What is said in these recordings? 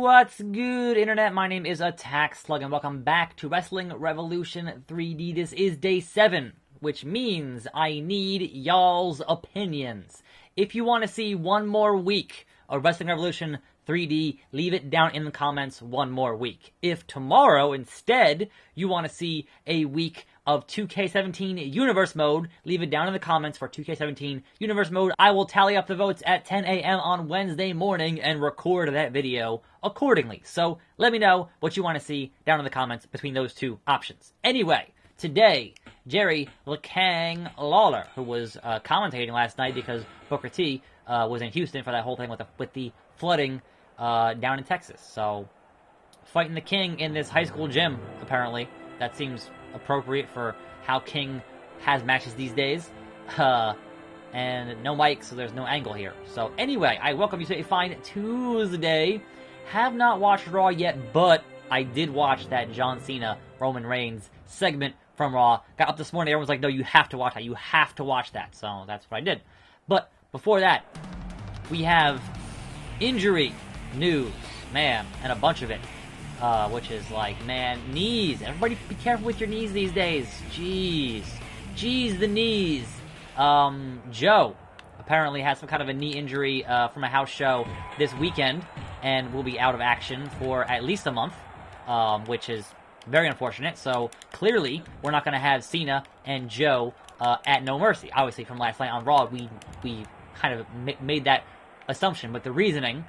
What's good, Internet? My name is Attack Slug, and welcome back to Wrestling Revolution 3D. This is day 7, which means I need y'all's opinions. If you want to see one more week of Wrestling Revolution 3D, leave it down in the comments one more week. If tomorrow, instead, you want to see a week of 2K17 Universe Mode, leave it down in the comments for 2K17 Universe Mode. I will tally up the votes at 10 a.m. on Wednesday morning and record that video accordingly. So let me know what you want to see down in the comments between those two options. Anyway, today, Jerry LeKang Lawler, who was commentating last night because Booker T was in Houston for that whole thing with the flooding down in Texas. So, fighting the King in this high school gym, apparently. That seems appropriate for how King has matches these days. And no mic, so there's no angle here. So anyway, I welcome you to a fine Tuesday. Have not watched Raw yet, but I did watch that John Cena, Roman Reigns segment from Raw. Got up this morning, everyone's like, no, you have to watch that. You have to watch that. So that's what I did. But before that, we have injury news, man, and a bunch of it. Which is like, man, knees. Everybody be careful with your knees these days. Jeez, the knees. Joe apparently has some kind of a knee injury from a house show this weekend and will be out of action for at least a month, which is very unfortunate. So clearly, we're not going to have Cena and Joe at No Mercy. Obviously, from last night on Raw, we kind of made that assumption, but the reasoning,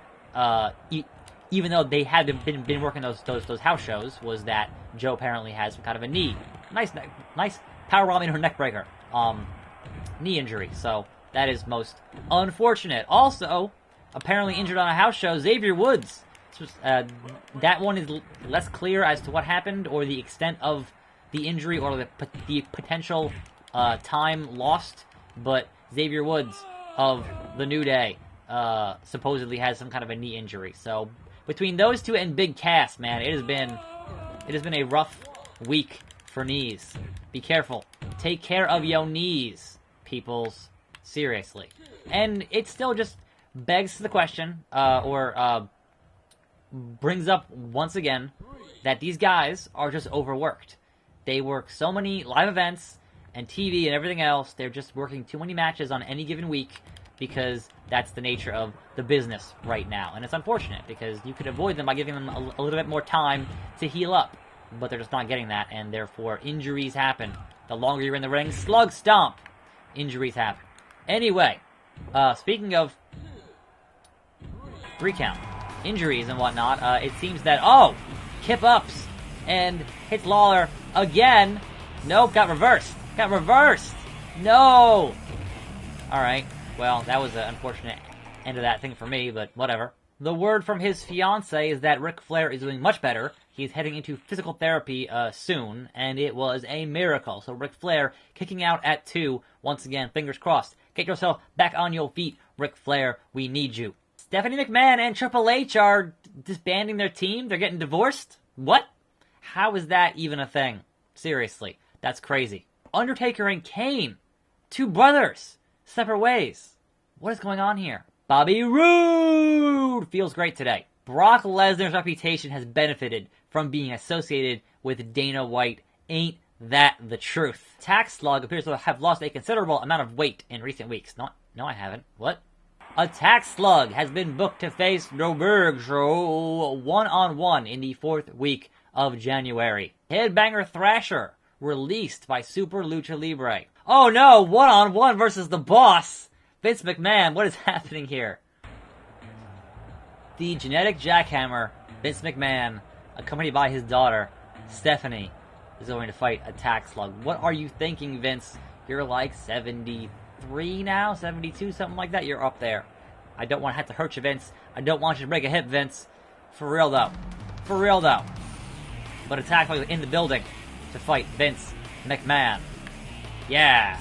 even though they had been working those house shows, was that Joe apparently has some kind of a knee. Nice power bombing her neck breaker. Knee injury. So that is most unfortunate. Also, apparently injured on a house show, Xavier Woods. That one is less clear as to what happened or the extent of the injury or the potential time lost. But Xavier Woods of the New Day supposedly has some kind of a knee injury. So between those two and Big Cass, man, it has been a rough week for knees. Be careful. Take care of your knees, peoples. Seriously. And it still just begs the question, or brings up once again, that these guys are just overworked. They work so many live events and TV and everything else. They're just working too many matches on any given week, because that's the nature of the business right now. And it's unfortunate, because you could avoid them by giving them a little bit more time to heal up. But they're just not getting that, and therefore injuries happen. The longer you're in the ring, slug stomp, injuries happen. Anyway, speaking of 3 count, injuries and whatnot, it seems that, Kip ups and hits Lawler again. Nope, got reversed. No! Alright. Well, that was an unfortunate end of that thing for me, but whatever. The word from his fiancée is that Ric Flair is doing much better. He's heading into physical therapy soon, and it was a miracle. So Ric Flair kicking out at 2. Once again, fingers crossed. Get yourself back on your feet, Ric Flair. We need you. Stephanie McMahon and Triple H are disbanding their team. They're getting divorced? What? How is that even a thing? Seriously, that's crazy. Undertaker and Kane, 2 brothers. Separate ways. What is going on here? Bobby Roode feels great today. Brock Lesnar's reputation has benefited from being associated with Dana White. Ain't that the truth? Attack Slug appears to have lost a considerable amount of weight in recent weeks. No, I haven't. What? Attack Slug has been booked to face Roberto one-on-one in the 4th week of January. Headbanger Thrasher released by Super Lucha Libre. Oh no, one-on-one versus the boss! Vince McMahon, what is happening here? The genetic jackhammer, Vince McMahon, accompanied by his daughter, Stephanie, is going to fight Attack Slug. What are you thinking, Vince? You're like 73 now? 72? Something like that? You're up there. I don't want to have to hurt you, Vince. I don't want you to break a hip, Vince. For real, though. But Attack Slug is in the building to fight Vince McMahon. Yeah.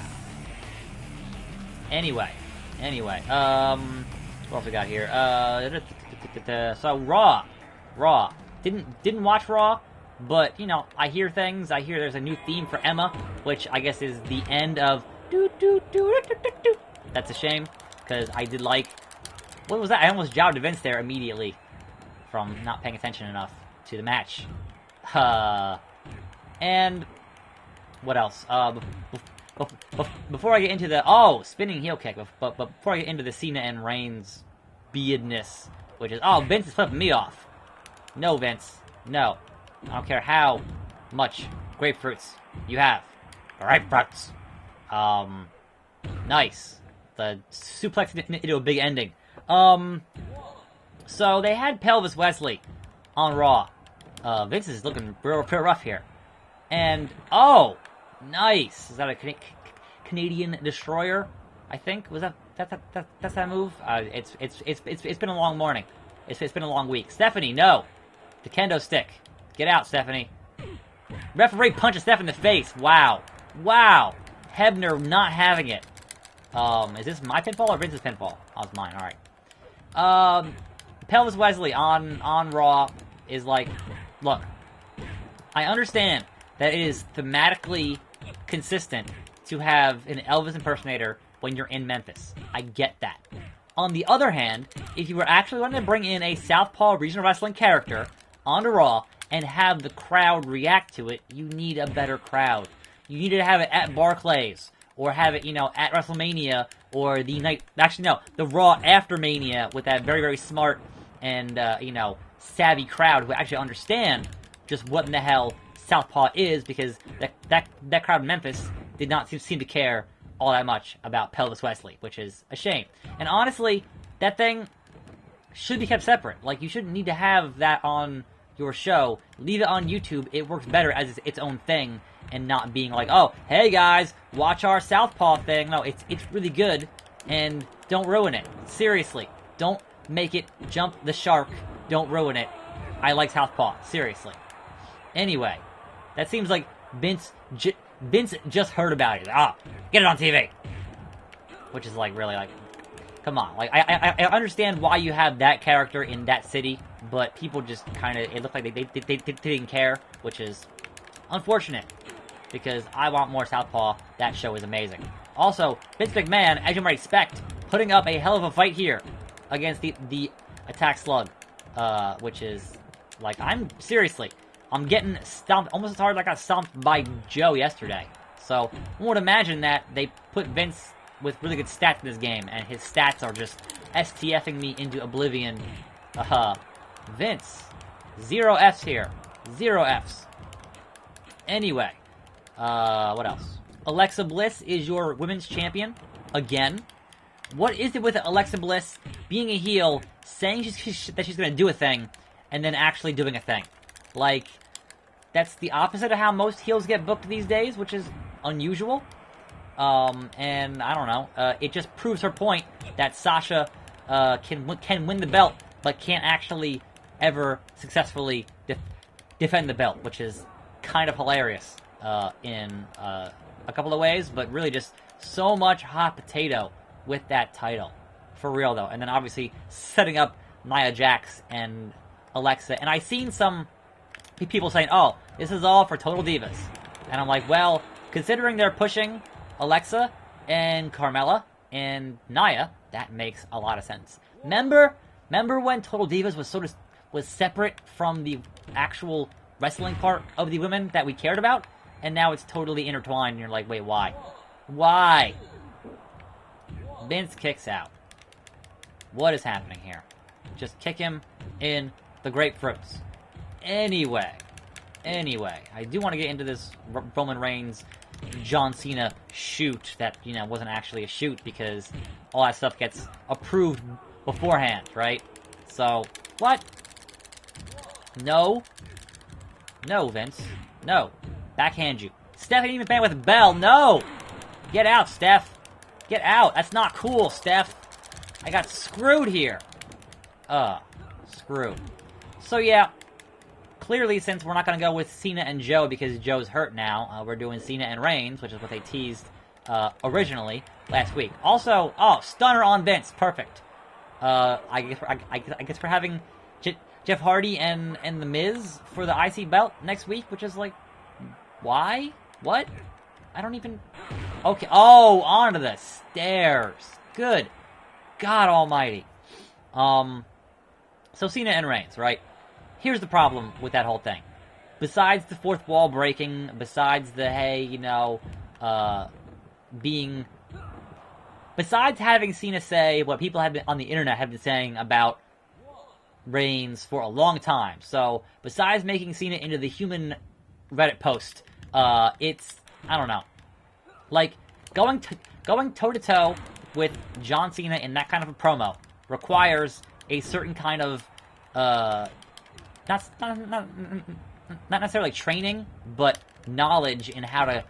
Anyway, what else we got here? So Raw. Didn't watch Raw, but you know, I hear things. I hear there's a new theme for Emma, which I guess is the end of That's a shame, because I did like... What was that? I almost jobbed to Vince there immediately. from not paying attention enough to the match. And what else? Before I get into the spinning heel kick, but before I get into the Cena and Reigns beardness, which is Vince is flipping me off. No, Vince, no. I don't care how much grapefruits you have. Grapefruits. Nice. The suplex into a big ending. So they had Pelvis Wesley on Raw. Vince is looking real rough here. And, nice. Is that a Canadian Destroyer? I think was that's that move. It's been a long morning. It's been a long week. Stephanie, no, the kendo stick. Get out, Stephanie. Referee punches Steph in the face. Wow. Hebner not having it. Is this my pinfall or Vince's pinfall? Oh, it's mine. All right. Pelvis Wesley on Raw is like, look, I understand that it is thematically consistent to have an Elvis impersonator when you're in Memphis. I get that. On the other hand, if you were actually wanting to bring in a Southpaw regional wrestling character onto Raw and have the crowd react to it, you need a better crowd. You need to have it at Barclays, or have it, at WrestleMania, or the night... Actually, no, the Raw after Mania with that very, very smart and, savvy crowd who actually understand just what in the hell Southpaw is, because that crowd in Memphis did not seem to care all that much about Pelvis Wesley, which is a shame. And honestly, that thing should be kept separate. Like, you shouldn't need to have that on your show. Leave it on YouTube. It works better as its own thing, and not being like, oh, hey guys, watch our Southpaw thing. No, it's really good, and don't ruin it. Seriously, don't make it jump the shark. Don't ruin it. I like Southpaw. Seriously. Anyway, that seems like Vince just heard about it. Get it on TV. Which is like, really, like, come on. Like, I understand why you have that character in that city, but people just kind of, it looked like they didn't care, which is unfortunate, because I want more Southpaw. That show is amazing. Also, Vince McMahon, as you might expect, putting up a hell of a fight here against the Attack Slug, which is, like, I'm getting stomped almost as hard as I got stomped by Joe yesterday. So, I would imagine that they put Vince with really good stats in this game, and his stats are just STFing me into oblivion. Vince. 0 Fs here. 0 Fs. Anyway. What else? Alexa Bliss is your women's champion. Again. What is it with Alexa Bliss being a heel, saying that she's going to do a thing, and then actually doing a thing? Like, that's the opposite of how most heels get booked these days, which is unusual. And I don't know. It just proves her point that Sasha can win the belt, but can't actually ever successfully defend the belt, which is kind of hilarious in a couple of ways, but really just so much hot potato with that title. For real, though. And then obviously setting up Nia Jax and Alexa. And I've seen some people saying, oh, this is all for Total Divas. And I'm like, well, considering they're pushing Alexa and Carmella and Nia, that makes a lot of sense. Remember when Total Divas was separate from the actual wrestling part of the women that we cared about? And now it's totally intertwined, and you're like, wait, why? Why? Vince kicks out. What is happening here? Just kick him in the grapefruits. Anyway, I do want to get into this Roman Reigns John Cena shoot that, wasn't actually a shoot, because all that stuff gets approved beforehand, right? So, what? No, Vince. No. Backhand you. Stephanie McMahon with a bell. No! Get out, Steph. Get out. That's not cool, Steph. I got screwed here. Screwed. So, yeah. Clearly, since we're not going to go with Cena and Joe because Joe's hurt now, we're doing Cena and Reigns, which is what they teased originally last week. Also, stunner on Vince. Perfect. I guess we're having Jeff Hardy and The Miz for the IC belt next week, which is like, why? What? I don't even... Okay. Oh, onto the stairs. Good. God almighty. So Cena and Reigns, right? Here's the problem with that whole thing. Besides the fourth wall breaking, besides the, hey, you know, besides having Cena say what people have been on the internet have been saying about Reigns for a long time. So, besides making Cena into the human Reddit post, it's, I don't know. Like, going toe-to-toe with John Cena in that kind of a promo requires a certain kind of, not necessarily training, but knowledge in how to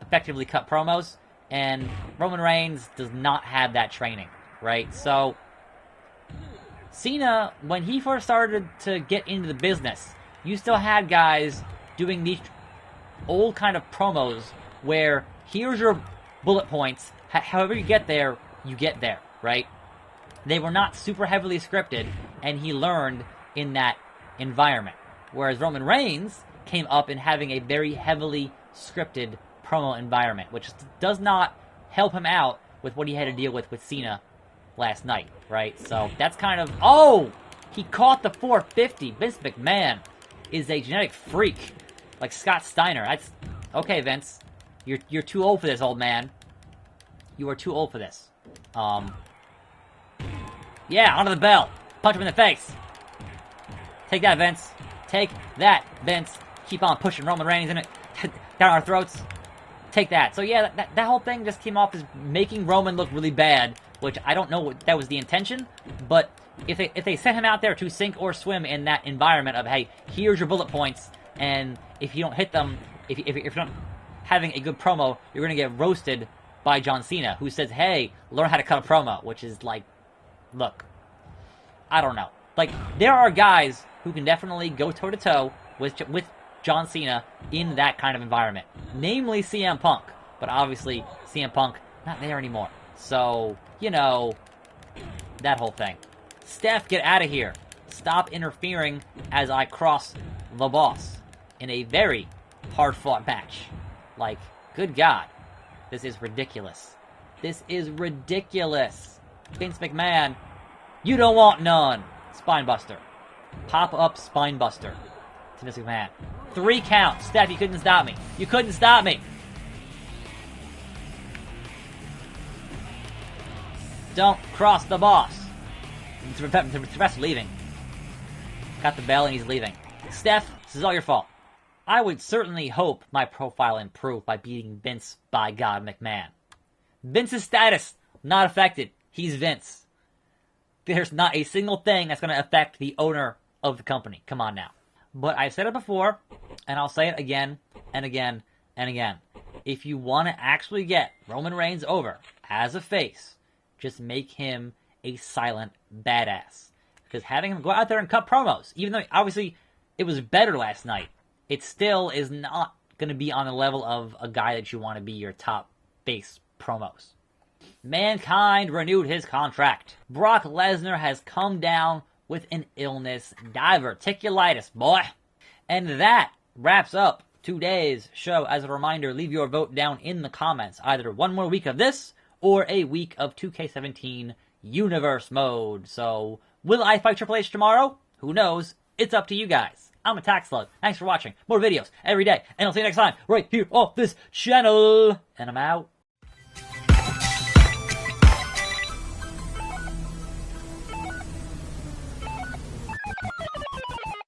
effectively cut promos, and Roman Reigns does not have that training, right? So, Cena, when he first started to get into the business, you still had guys doing these old kind of promos where here's your bullet points, however you get there, right? They were not super heavily scripted, and he learned in that environment. Whereas Roman Reigns came up in having a very heavily scripted promo environment, which does not help him out with what he had to deal with Cena last night, right? So that's kind of... Oh! He caught the 450. Vince McMahon is a genetic freak. Like Scott Steiner. That's... Okay, Vince. You're too old for this, old man. You are too old for this. Yeah, onto the bell. Punch him in the face. Take that, Vince. Take that, Vince. Keep on pushing Roman Reigns in it. Down our throats. Take that. So yeah, that whole thing just came off as making Roman look really bad, which I don't know what that was the intention, but if they sent him out there to sink or swim in that environment of, hey, here's your bullet points, and if you don't hit them, if you're not having a good promo, you're going to get roasted by John Cena, who says, hey, learn how to cut a promo, which is like, look, I don't know. Like, there are guys who can definitely go toe-to-toe with John Cena in that kind of environment. Namely CM Punk. But obviously, CM Punk, not there anymore. So, you know, that whole thing. Steph, get out of here. Stop interfering as I cross the boss in a very hard-fought match. Like, good God. This is ridiculous. This is ridiculous. Vince McMahon, you don't want none. Spinebuster. Pop-up Spinebuster to Vince McMahon. 3 counts. Steph, you couldn't stop me. You couldn't stop me. Don't cross the boss. The ref's leaving. Got the bell and he's leaving. Steph, this is all your fault. I would certainly hope my profile improved by beating Vince by God McMahon. Vince's status, not affected. He's Vince. There's not a single thing that's going to affect the owner of the company. Come on now. But I've said it before, and I'll say it again and again and again. If you want to actually get Roman Reigns over as a face, just make him a silent badass. Because having him go out there and cut promos, even though obviously it was better last night, it still is not going to be on the level of a guy that you want to be your top face promos. Mankind renewed his contract. Brock Lesnar has come down with an illness, diverticulitis, boy. And that wraps up today's show. As a reminder, leave your vote down in the comments. Either one more week of this or a week of 2K17 Universe Mode. So, will I fight Triple H tomorrow? Who knows? It's up to you guys. I'm Attack Slug. Thanks for watching. More videos every day. And I'll see you next time right here on this channel. And I'm out.